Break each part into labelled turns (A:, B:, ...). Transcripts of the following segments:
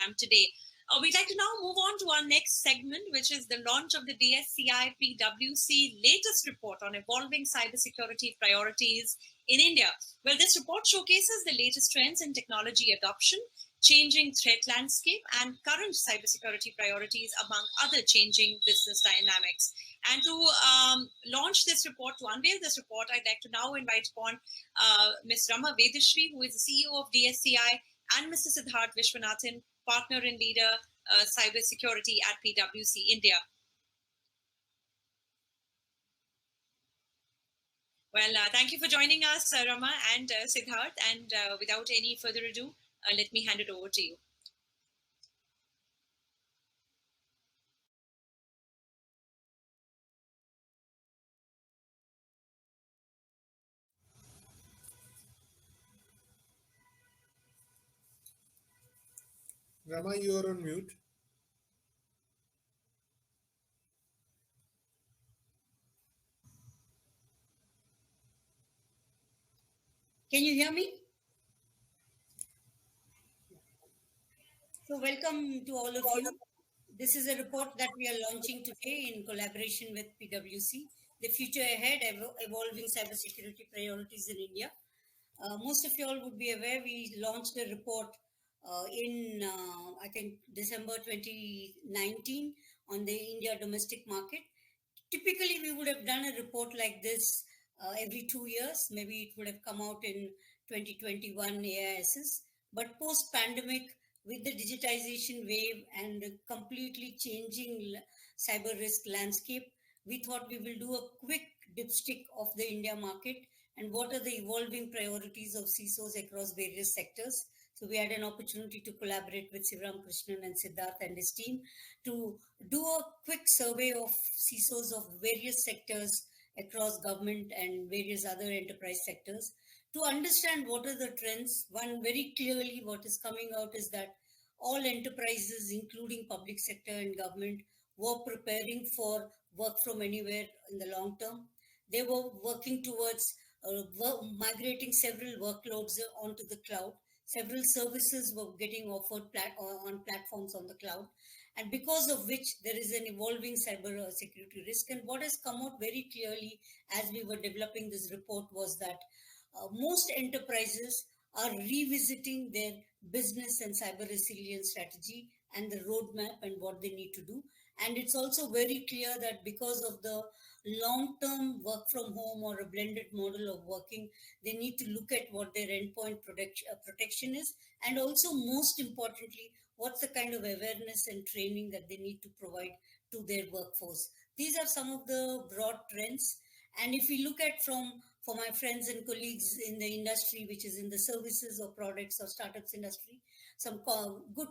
A: program today. We'd like to now move on to our next segment, which is the launch of the DSCI PwC latest report on evolving cybersecurity priorities in India. Well, this report showcases the latest trends in technology adoption, changing threat landscape, and current cybersecurity priorities, among other changing business dynamics. And to launch this report, to unveil this report, I'd like to now invite upon Ms. Rama Vedashri, who is the CEO of DSCI, and Mr. Siddharth Vishwanathan, partner and leader cybersecurity at PwC India. Well, thank you for joining us, Rama and Siddharth. And without any further ado, let me hand it over to you.
B: Rama, you are on mute.
C: Can you hear me? So welcome to all of you. This is a report that we are launching today in collaboration with PwC, the future ahead, evolving cybersecurity priorities in India. Most of you all would be aware we launched the report in, I think, December 2019 on the India domestic market. Typically, we would have done a report like this every 2 years. Maybe it would have come out in 2021 AISs. But post-pandemic, with the digitization wave and the completely changing cyber risk landscape, we thought we will do a quick dipstick of the India market and what are the evolving priorities of CISOs across various sectors. So we had an opportunity to collaborate with Sivaram Krishnan and Siddharth and his team to do a quick survey of CISOs of various sectors across government and various other enterprise sectors to understand what are the trends. One, very clearly what is coming out is that all enterprises, including public sector and government, were preparing for work from anywhere in the long term. They were working towards migrating several workloads onto the cloud. Several services were getting offered on platforms on the cloud, and because of which there is an evolving cyber security risk. And what has come out very clearly as we were developing this report was that most enterprises are revisiting their business and cyber resilience strategy and the roadmap and what they need to do. And it's also very clear that because of the long-term work from home or a blended model of working, they need to look at what their endpoint protection is, and also most importantly, what's the kind of awareness and training that they need to provide to their workforce. These are some of the broad trends. And if we look at for my friends and colleagues in the industry, which is in the services or products or startups industry, some good,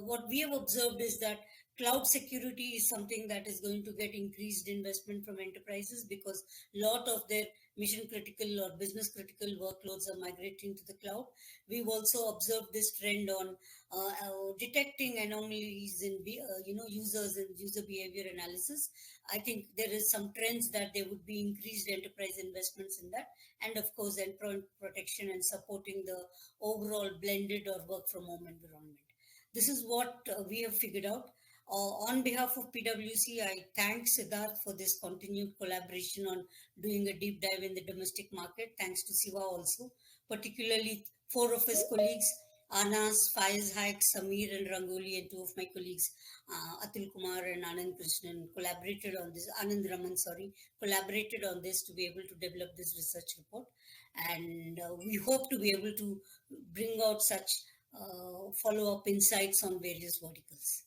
C: what we have observed is that cloud security is something that is going to get increased investment from enterprises because a lot of their mission critical or business critical workloads are migrating to the cloud. We've also observed this trend on detecting anomalies in users and user behavior analysis. I think there is some trends that there would be increased enterprise investments in that, and of course endpoint protection and supporting the overall blended or work from home environment. This is what we have figured out. On behalf of PwC, I thank Siddharth for this continued collaboration on doing a deep dive in the domestic market. Thanks to Siva also, particularly 4 of his colleagues, Anas, Faiz Haik, Samir and Rangoli, and 2 of my colleagues, Atul Kumar and Anand Krishnan, collaborated on this, Anand Raman, collaborated on this to be able to develop this research report. And we hope to be able to bring out such follow-up insights on various verticals.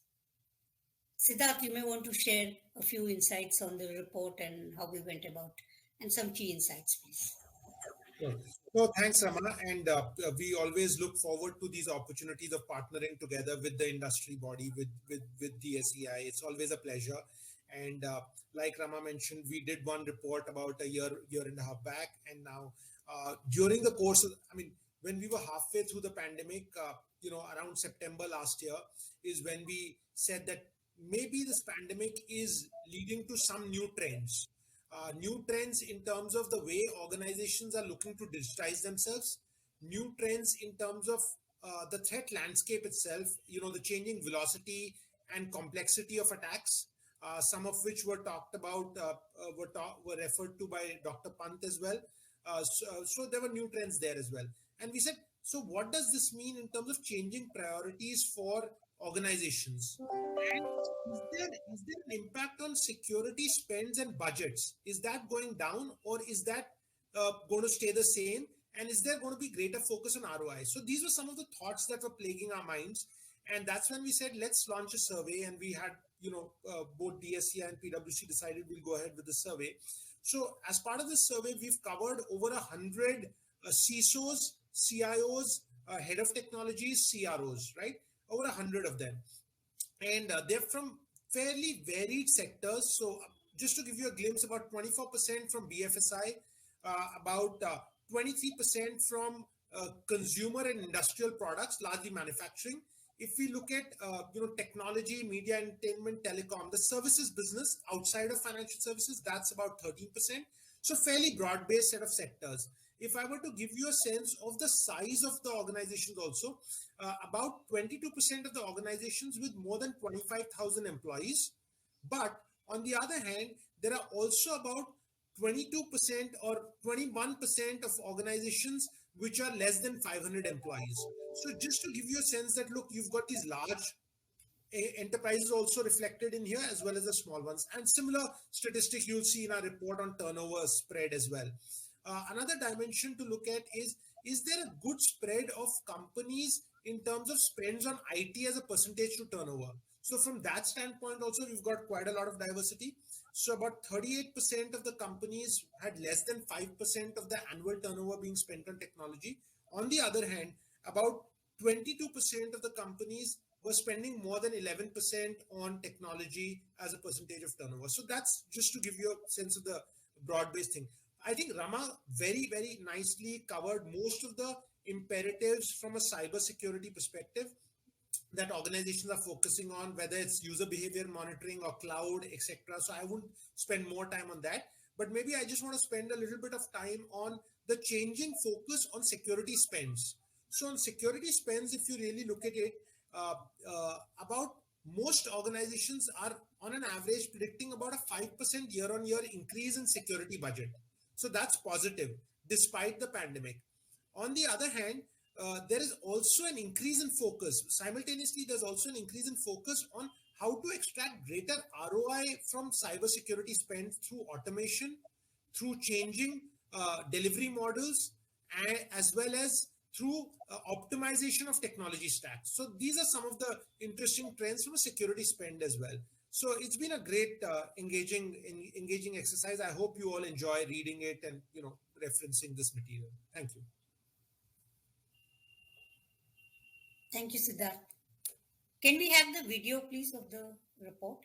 C: Siddharth, you may want to share a few insights on the report and how we went about, and some key insights, please.
B: Sure. So thanks, Rama. And we always look forward to these opportunities of partnering together with the industry body, with DSCI. It's always a pleasure. And like Rama mentioned, we did one report about a year and a half back. And now during the course of, when we were halfway through the pandemic, around September last year is when we said that maybe this pandemic is leading to some new trends. New trends in terms of the way organizations are looking to digitize themselves, new trends in terms of the threat landscape itself, the changing velocity and complexity of attacks, some of which were talked about, were referred to by Dr. Pant as well. So there were new trends there as well. And we said, so what does this mean in terms of changing priorities for organizations? And is there an impact on security spends and budgets? Is that going down, or is that going to stay the same? And is there going to be greater focus on ROI? So these were some of the thoughts that were plaguing our minds. And that's when we said, let's launch a survey. And we had, both DSCI and PwC decided we'll go ahead with the survey. So as part of this survey, we've covered over 100 CISOs, CIOs, head of technologies, CROs, right? Over 100 of them. And they're from fairly varied sectors. So just to give you a glimpse, about 24% from BFSI, about 23% from consumer and industrial products, largely manufacturing. If we look at technology, media, entertainment, telecom, the services business outside of financial services, that's about 13%. So fairly broad-based set of sectors. If I were to give you a sense of the size of the organizations also, about 22% of the organizations with more than 25,000 employees. But on the other hand, there are also about 22% or 21% of organizations which are less than 500 employees. So just to give you a sense that, look, you've got these large enterprises also reflected in here, as well as the small ones. And similar statistics you'll see in our report on turnover spread as well. Another dimension to look at is there a good spread of companies in terms of spends on IT as a percentage to turnover? So from that standpoint also, we've got quite a lot of diversity. So about 38% of the companies had less than 5% of the annual turnover being spent on technology. On the other hand, about 22% of the companies were spending more than 11% on technology as a percentage of turnover. So that's just to give you a sense of the broad-based thing. I think Rama very, very nicely covered most of the imperatives from a cybersecurity perspective that organizations are focusing on, whether it's user behavior monitoring or cloud, etc. So I wouldn't spend more time on that. But maybe I just want to spend a little bit of time on the changing focus on security spends. So on security spends, if you really look at it, about most organizations are on an average predicting about a 5% year-on-year increase in security budget. So that's positive despite the pandemic. On the other hand, there is also an increase in focus. Simultaneously, there's also an increase in focus on how to extract greater ROI from cybersecurity spend through automation, through changing delivery models, and as well as through optimization of technology stacks. So these are some of the interesting trends from a security spend as well. So it's been a great engaging exercise. I hope you all enjoy reading it and referencing this material. Thank you.
C: Thank you, Siddharth. Can we have the video, please, of the report?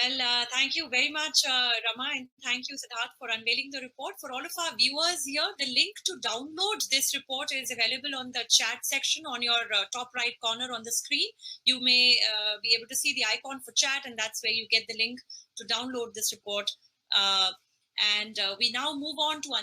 A: Well, thank you very much, Rama, and thank you, Siddharth, for unveiling the report. For all of our viewers here, the link to download this report is available on the chat section on your top right corner on the screen. You may be able to see the icon for chat, and that's where you get the link to download this report. And we now move on to